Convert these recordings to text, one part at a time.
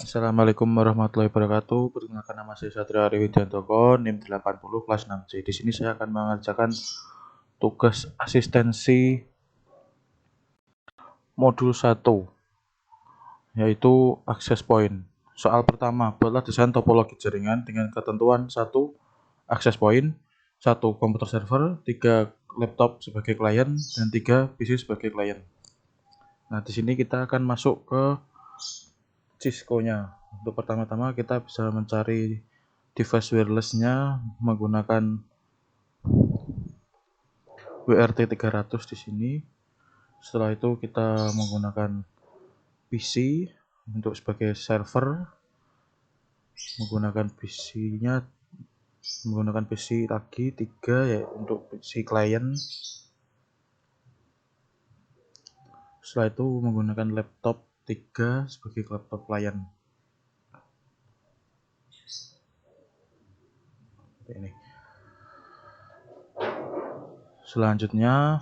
Assalamualaikum warahmatullahi wabarakatuh. Perkenalkan, nama saya Satria Ari Widiantoko, NIM 80 kelas 6C. Di sini saya akan mengerjakan tugas asistensi modul 1, yaitu access point. Soal pertama, buatlah desain topologi jaringan dengan ketentuan 1 access point, 1 komputer server, 3 laptop sebagai klien, dan 3 PC sebagai klien. Nah, di sini kita akan masuk ke Cisco-nya. Untuk pertama-tama kita bisa mencari device wireless-nya menggunakan WRT 300 di sini. Setelah itu kita menggunakan PC untuk sebagai server, menggunakan PC lagi 3 ya untuk PC klien. Setelah itu menggunakan laptop 3 sebagai laptop klien. Ini. Selanjutnya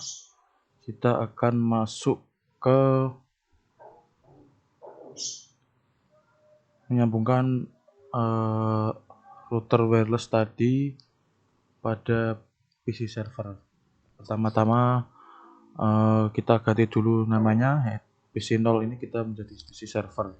kita akan masuk ke menyambungkan router wireless tadi pada PC server. Pertama-tama kita ganti dulu namanya, PC 0 ini kita menjadi PC server.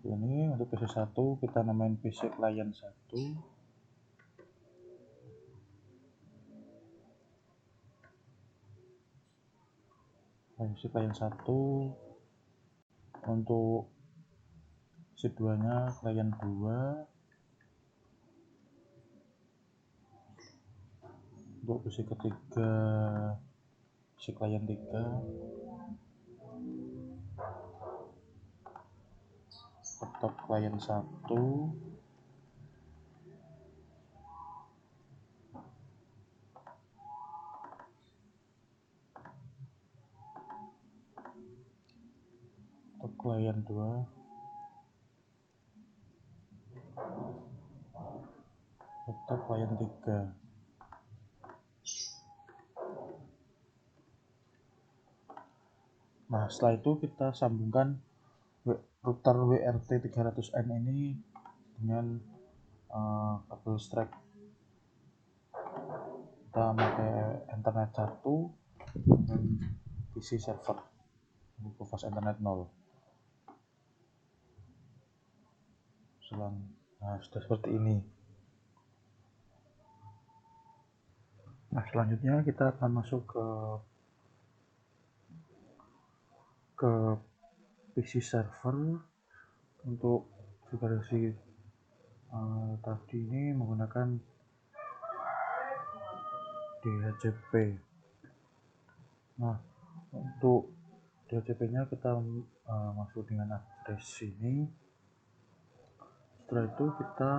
Ini untuk PC 1 kita namain PC client 1. PC client 1. Untuk PC 2 nya client 2. Untuk PC ketiga PC client 3. Laptop client 1. Laptop client 2. Laptop client 3. Nah, setelah itu kita sambungkan router WRT 300N ini dengan kabel strap. Kita pakai internet 1 dan PC server untuk fast internet 0. Nah, sudah seperti ini. Nah, selanjutnya kita akan masuk ke PC server. Untuk versi tadi ini menggunakan DHCP. Nah, untuk DHCP-nya kita masuk dengan address ini. Setelah itu kita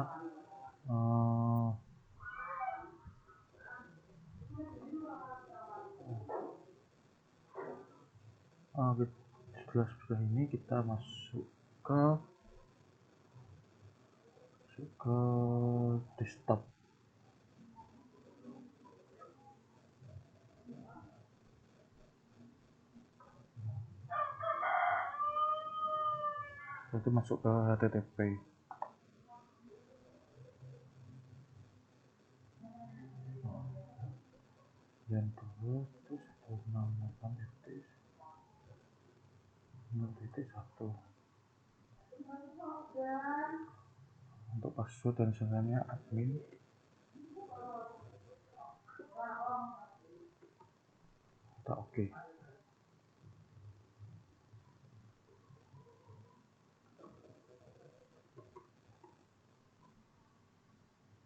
setelah ini kita masuk ke desktop. Itu masuk ke HTTP. Dan terus 168.0.1. Untuk password dan username admin. Kita oke.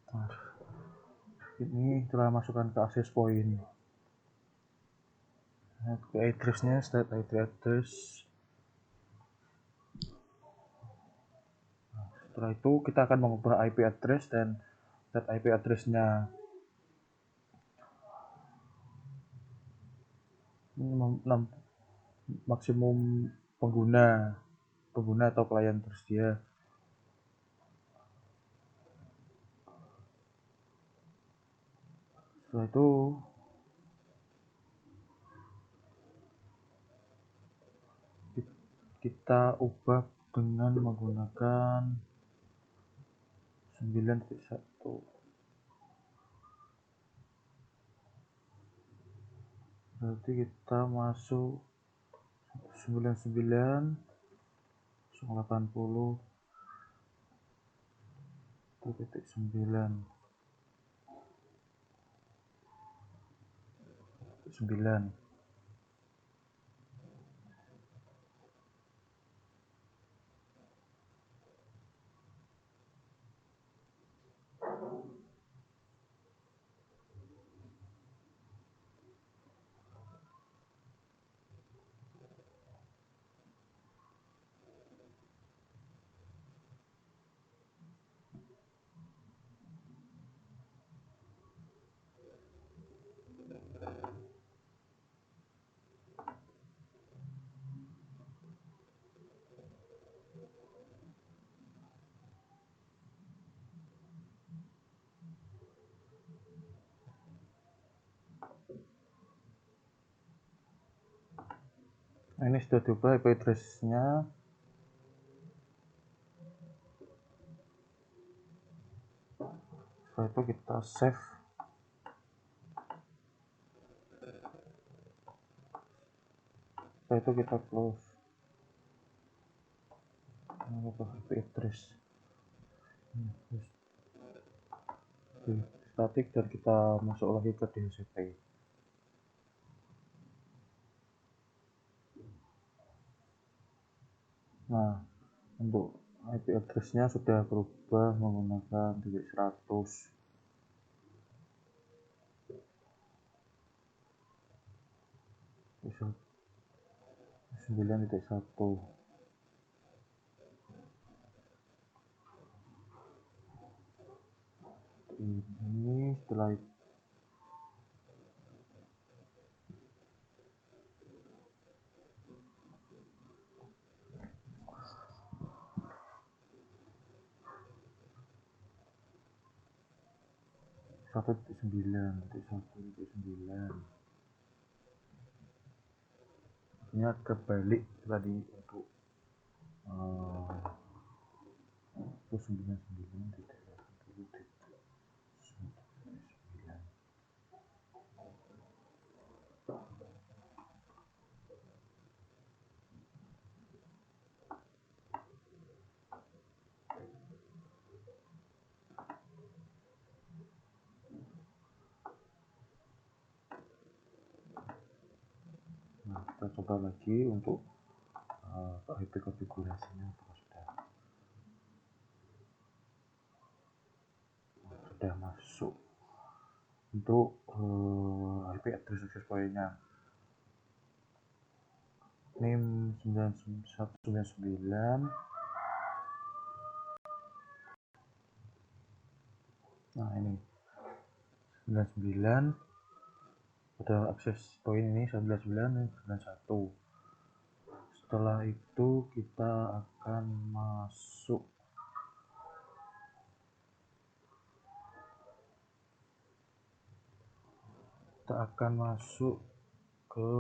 Nah, ini telah masukkan ke access point. Nah, ke address-nya, state IP address. Nah, setelah itu kita akan mengubah IP address dan set IP address-nya. Ini maksimum pengguna atau klien tersedia. Setelah itu kita ubah dengan menggunakan 9.1. Berarti kita masuk 99 80 1.9 9. Nah, ini sudah diubah IP address-nya. Setelah itu kita save. Setelah itu kita close. Ini IP address di static dan kita masuk lagi ke DHCP. Nah, untuk IP address-nya sudah berubah menggunakan 100. 9.1. Ini setelah itu satu sembilan ini kebalik tadi untuk 99.1.9. Nah, kita coba lagi untuk IP konfigurasinya sudah masuk. Untuk IP address access point-nya NIM 9199. Nah, ini 99 pada akses point ini 99 dan 91. Setelah itu kita akan masuk ke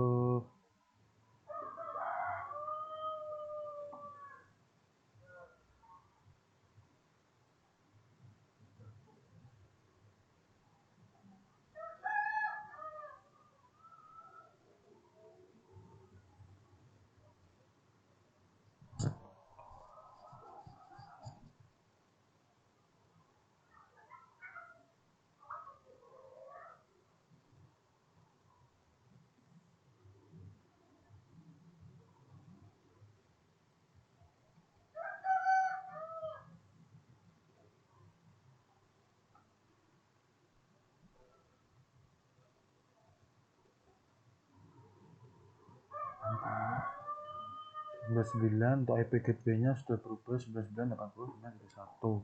untuk IP gateway-nya sudah berubah 99.80.9.1.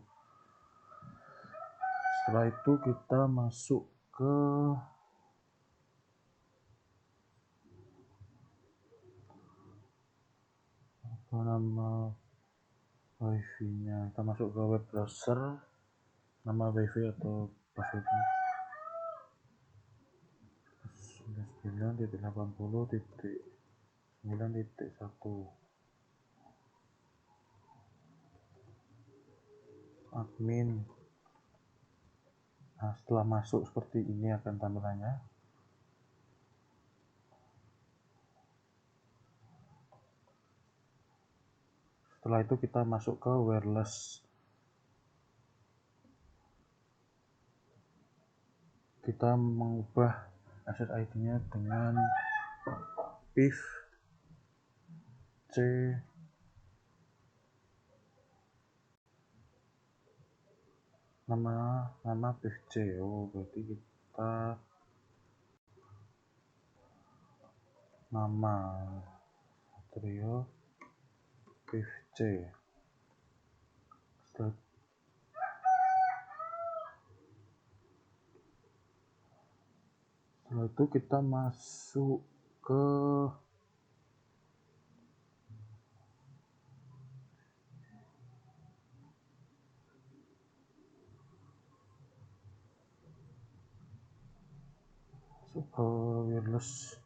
Setelah itu kita masuk ke nama wifi-nya. Kita masuk ke web browser, nama wifi atau passwordnya. 99.80.9.1 admin. Nah, setelah masuk seperti ini akan tampilannya. Setelah itu kita masuk ke wireless. Kita mengubah SSID-nya dengan PIV C nama PIV C. Berarti kita nama Satrio PIV C. Setelah itu kita masuk ke wireless.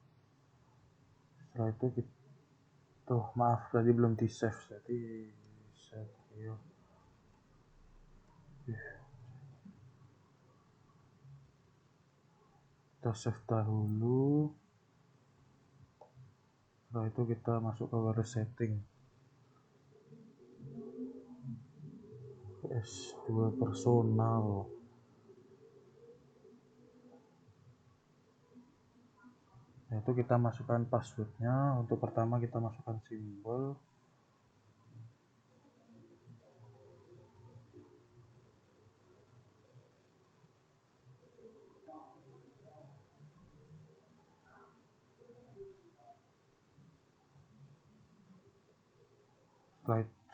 Setelah itu kita maaf tadi belum di save, jadi Satrio kita save dahulu. Setelah itu kita masuk ke wireless setting. S2 personal. Itu kita masukkan passwordnya. Untuk pertama kita masukkan simbol.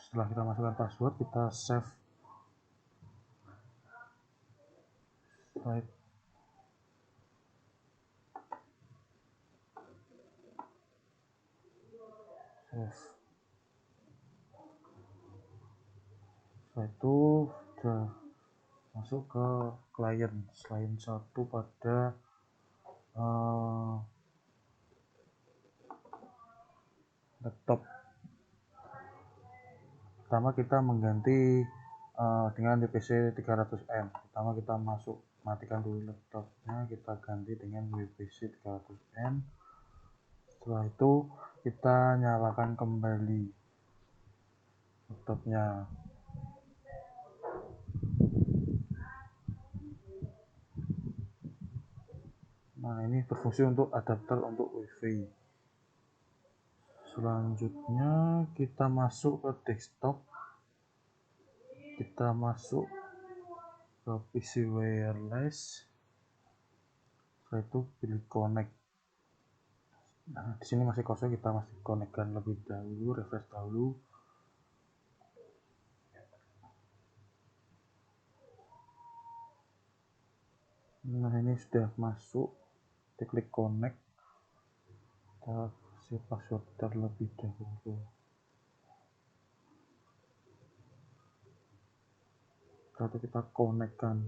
Setelah kita masukkan password, kita save. Setelah itu sudah masuk ke klien 1 pada laptop. Pertama kita mengganti dengan WPC 300M. Pertama kita matikan dulu laptopnya, kita ganti dengan WPC 300M. Setelah itu kita nyalakan kembali laptopnya. Nah, ini berfungsi untuk adapter untuk WiFi. Selanjutnya kita masuk ke desktop. Kita masuk ke PC wireless. Setelah itu pilih connect. Nah, di sini masih kosong, kita masih konekkan lebih dahulu, refresh dahulu. Nah, ini sudah masuk. Kita klik connect. Kita kasih password terlebih dahulu. Lalu kita konekkan.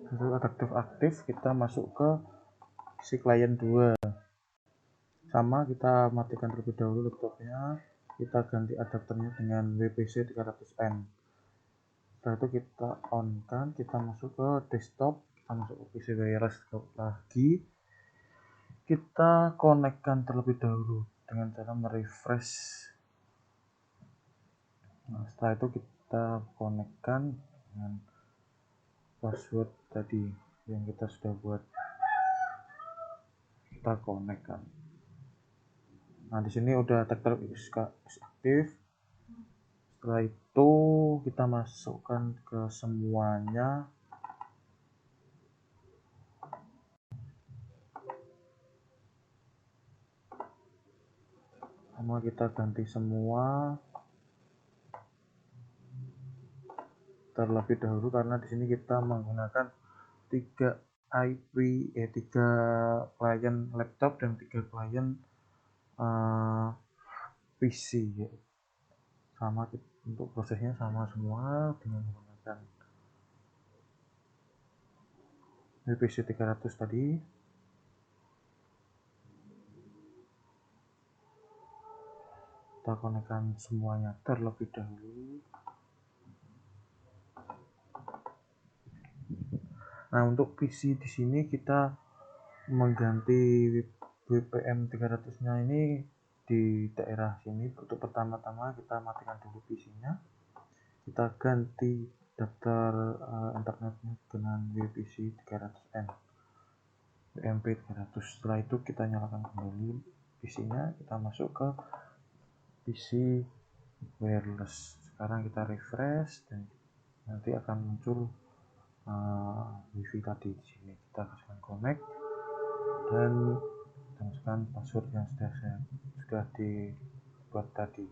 Lalu aktif, kita masuk ke si klien 2. Sama, kita matikan terlebih dahulu laptopnya. Kita ganti adapternya dengan WPC 300M. Setelah itu kita on kan, kita masuk ke desktop, kita masuk ke PC wireless lagi. Kita konekkan terlebih dahulu dengan cara merefresh. Nah, setelah itu kita konekkan dengan password tadi yang kita sudah buat. Kita konekkan. Nah, di sini udah tag aktif. Setelah itu kita masukkan ke semuanya. Sama kita ganti semua terlebih dahulu karena di sini kita menggunakan 3 IP 3 klien laptop dan 3 klien PC ya. Sama untuk prosesnya sama semua dengan menggunakan VPC 300 tadi. Kita konekkan semuanya terlebih dahulu. Nah, untuk PC di sini kita mengganti WPM 300-nya ini di daerah sini. Untuk pertama-tama kita matikan dulu PC-nya. Kita ganti daftar internetnya dengan WPC 300N. WMP 300. Setelah itu kita nyalakan kembali PC-nya, kita masuk ke PC wireless. Sekarang kita refresh dan nanti akan muncul wifi tadi. Di sini kita kasihkan connect dan kita masukkan password yang sudah dibuat tadi.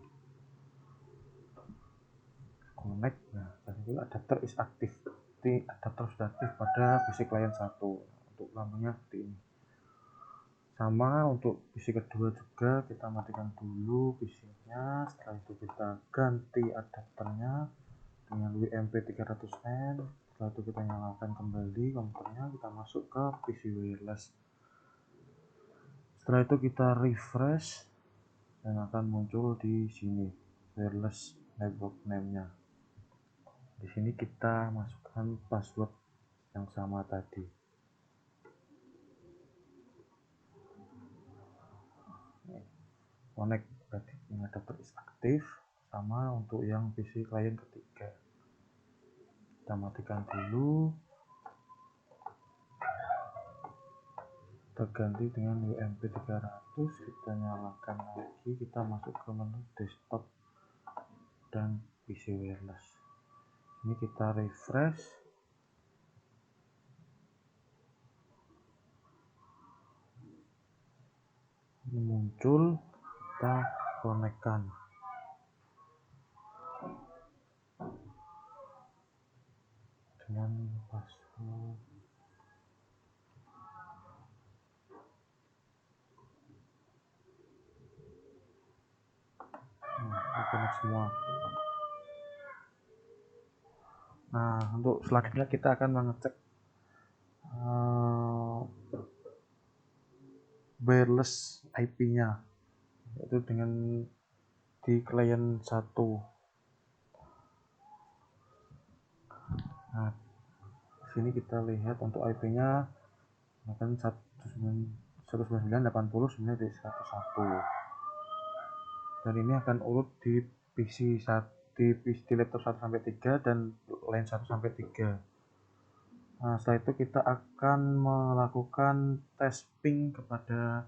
Connect. Nah, tadi adapter is active. Jadi adapter sudah aktif pada PC klien 1. Untuk lampunya seperti ini. Sama untuk PC kedua juga kita matikan dulu PC-nya. Setelah itu kita ganti adapternya dengan WMP 300N. Setelah itu kita nyalakan kembali komputernya, kita masuk ke PC wireless. Setelah itu kita refresh dan akan muncul di sini wireless network name-nya. Di sini kita masukkan password yang sama tadi. Connect berarti ini adapter is aktif. Sama untuk yang PC klien ketiga. Kita matikan dulu. Kita ganti dengan WMP 300, kita nyalakan lagi, kita masuk ke menu desktop dan PC wireless. Ini kita refresh. Ini muncul, kita konekkan. Dengan password. Nah, connect semua. Nah, untuk selanjutnya kita akan mengecek wireless IP-nya, yaitu dengan di klien 1. Nah, di sini kita lihat untuk IP-nya akan 199.80.9.101. Dan ini akan urut di PC di laptop 1 sampai 3 dan LAN 1 sampai 3. Nah, setelah itu kita akan melakukan tes ping kepada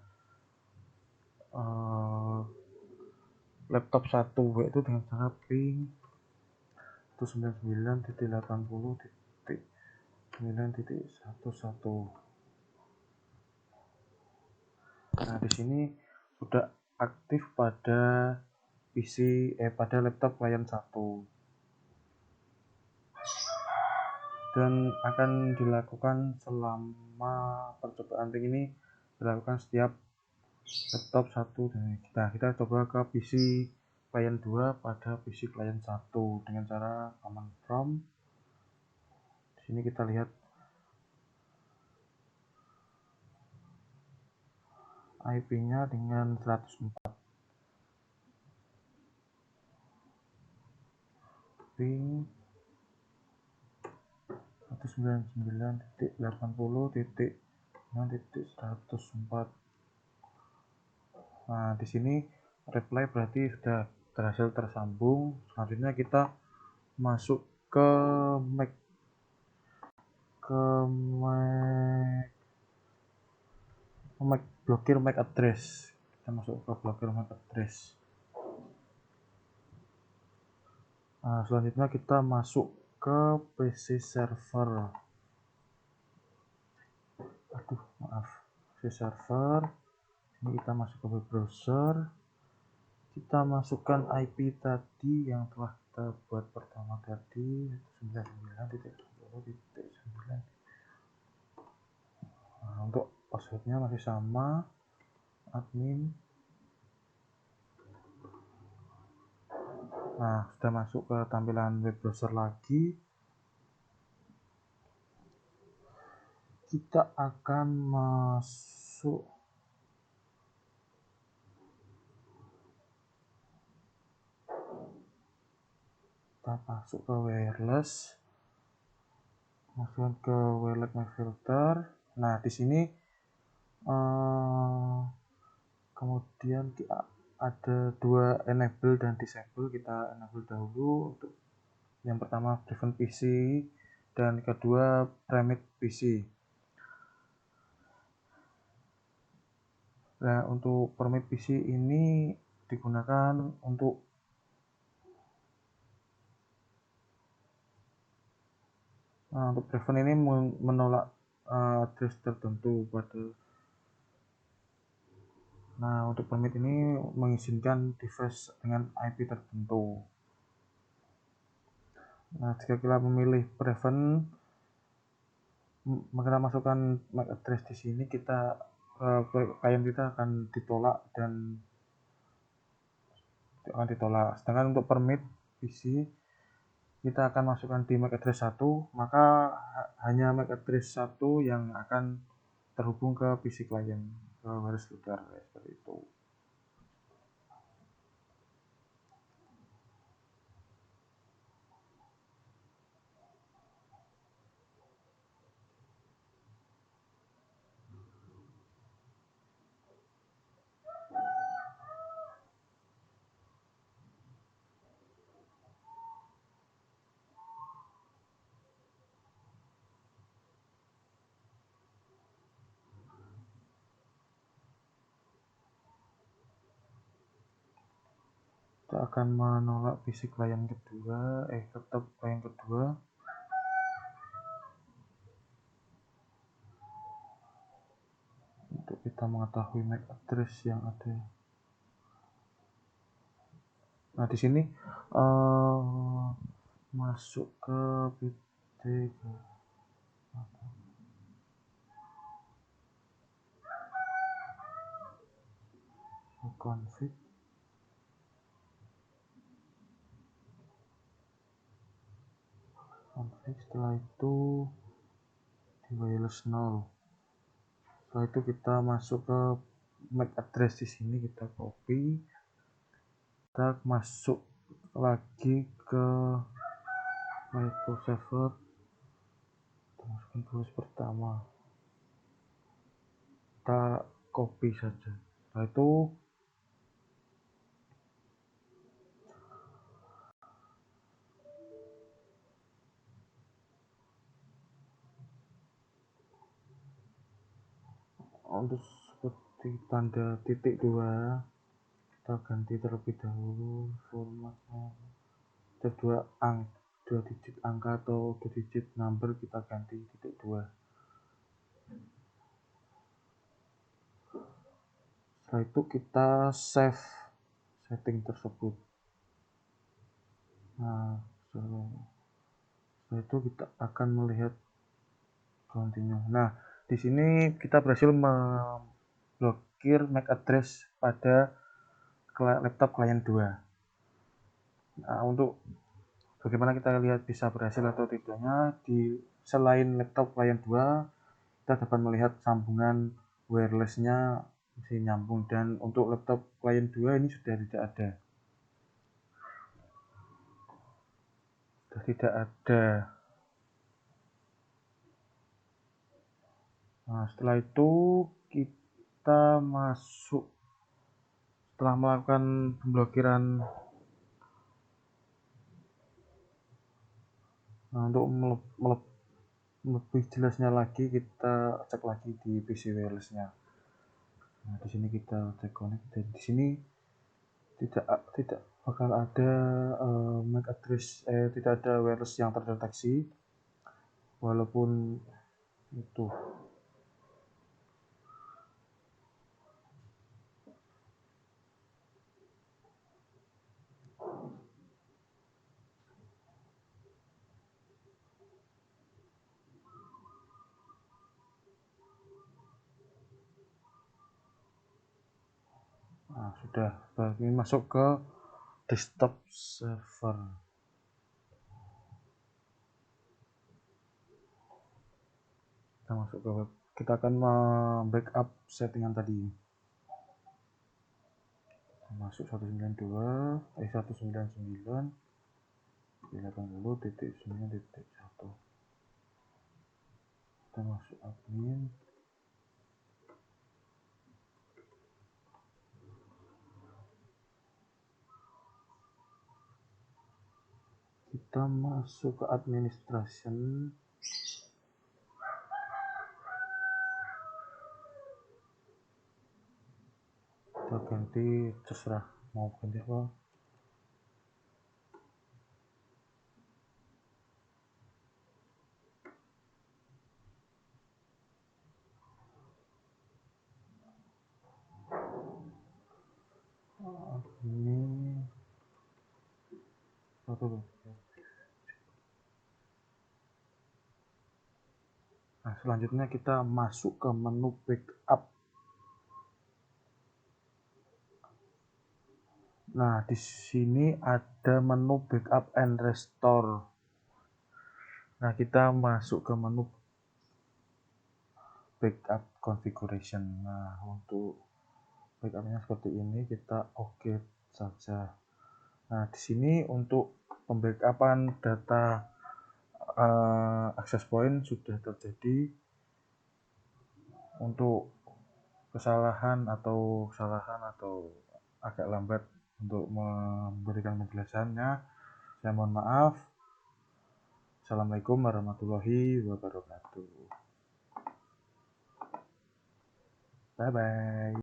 laptop 1, yaitu dengan cara ping 199.80.9.11. Nah, di sini sudah aktif pada pada laptop klien 1. Dan akan dilakukan selama percobaan ping ini dilakukan setiap laptop 1 dan kita coba ke PC klien 2 pada PC klien 1 dengan cara command prompt. Di sini kita lihat IP-nya dengan 104. Ping 199.80.9.104. Nah, di sini reply berarti sudah berhasil tersambung. Selanjutnya kita masuk ke Mac blokir MAC address. Kita masuk ke blokir MAC address. Nah, selanjutnya kita masuk ke PC server. PC server. Ini kita masuk ke web browser. Kita masukkan IP tadi yang telah kita buat pertama tadi, 99.10.9. passwordnya masih sama, admin. Nah, sudah masuk ke tampilan web browser lagi. Kita akan masuk ke wireless, masuk ke wireless my filter. Nah, di sini kemudian ada dua enable dan disable. Kita enable dahulu. Untuk yang pertama prevent PC dan kedua permit PC. Nah, untuk permit PC ini digunakan untuk prevent ini menolak address tertentu pada. Nah, untuk permit ini mengizinkan device dengan IP tertentu. Nah, jika kita memilih prevent, maka kita masukkan MAC address di sini, klien kita akan ditolak Sedangkan untuk permit PC kita akan masukkan di MAC address 1, maka hanya MAC address 1 yang akan terhubung ke PC klien, ke wireless router, seperti itu. Kita akan menolak PC klien kedua, tetap klien kedua. Untuk kita mengetahui MAC address yang ada. Nah, di sini masuk ke PT config. Setelah itu di wireless 0. Setelah itu kita masuk ke MAC address di sini, kita copy. Kita masuk lagi ke micro server. Kita masukkan ke host pertama. Kita copy saja. Setelah itu untuk seperti tanda titik 2 kita ganti terlebih dahulu formatnya. Ada dua digit angka atau 2 digit number, kita ganti titik 2. Setelah itu kita save setting tersebut. Nah, setelah itu kita akan melihat continue. Nah, di sini kita berhasil memblokir MAC address pada laptop klien 2. Nah, untuk bagaimana kita lihat bisa berhasil atau tidaknya, selain laptop klien 2, kita dapat melihat sambungan wirelessnya masih nyambung, dan untuk laptop klien 2 ini sudah tidak ada. Nah, setelah itu kita masuk, setelah melakukan pemblokiran. Nah, untuk lebih jelasnya lagi, kita cek lagi di PC wirelessnya. Nah, di sini kita cek connect, dan di sini tidak bakal ada MAC address, tidak ada wireless yang terdeteksi, walaupun itu. Nah, sudah. Ini masuk ke desktop server. Kita masuk ke web. Kita akan backup settingan tadi. Masuk 199.80.9.1. Kita masuk admin. Kita masuk ke administration. Kita ganti, terserah mau ganti apa. Ini satu. Nah, selanjutnya kita masuk ke menu backup. Nah, di sini ada menu backup and restore. Nah, kita masuk ke menu backup configuration. Nah, untuk backupnya seperti ini, kita oke saja. Nah, di sini untuk pembackupan data access point sudah terjadi. Untuk kesalahan atau agak lambat untuk memberikan penjelasannya, saya mohon maaf. Assalamualaikum warahmatullahi wabarakatuh. Bye bye.